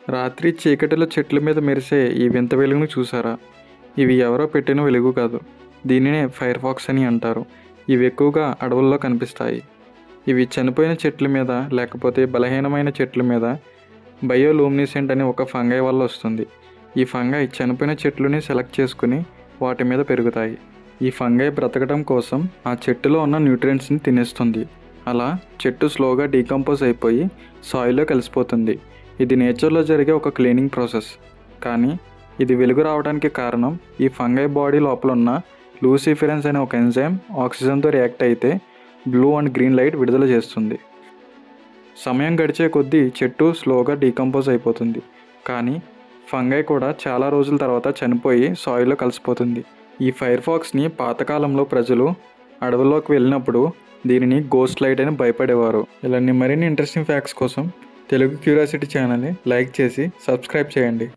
రాత్రి చీకటిలో చెట్ల మీద మెరిసే ఈ వింత వెలుగును చూసారా? ఇవి ఎవరో పెట్టిన వెలుగు కాదు. దీనినే ఫైర్ ఫాక్స్ అని అంటారు. ఇవి ఎక్కువగా అడవుల్లో కనిపిస్తాయి. ఇవి చనిపోయిన చెట్ల మీద లేకపోతే బలహీనమైన చెట్ల మీద బయోలూమినిసెంట్ అనే ఒక ఫంగై వల్ల వస్తుంది. ఈ ఫంగై చనిపోయిన చెట్లని సెలెక్ట్ చేసుకుని వాటి మీద పెరుగుతాయి. ఈ ఫంగై బ్రతకడం కోసం ఆ చెట్టులో ఉన్న న్యూట్రియంట్స్ని తినేస్తుంది. అలా చెట్టు స్లోగా డీకంపోజ్ అయిపోయి సాయిల్లో కలిసిపోతుంది. ఇది నేచర్లో జరిగే ఒక క్లీనింగ్ ప్రాసెస్. కానీ ఇది వెలుగు రావడానికి కారణం ఈ ఫంగై బాడీ లోపల ఉన్న లూసిఫెరెన్స్ అనే ఒక ఎంజైమ్ ఆక్సిజన్తో రియాక్ట్ అయితే బ్లూ అండ్ గ్రీన్ లైట్ విడుదల చేస్తుంది. సమయం గడిచే కొద్దీ చెట్టు స్లోగా డీకంపోజ్ అయిపోతుంది. కానీ ఫంగై కూడా చాలా రోజుల తర్వాత చనిపోయి సాయిల్లో కలిసిపోతుంది. ఈ ఫైర్ ఫాక్స్ని పాతకాలంలో ప్రజలు అడవుల్లోకి వెళ్ళినప్పుడు దీనిని గోస్ట్ లైట్ అని భయపడేవారు. ఇలాంటి మరిన్ని ఇంట్రెస్టింగ్ ఫ్యాక్ట్స్ కోసం తెలుగు క్యూరియాసిటీ ఛానల్ని లైక్ చేసి సబ్స్క్రైబ్ చేయండి.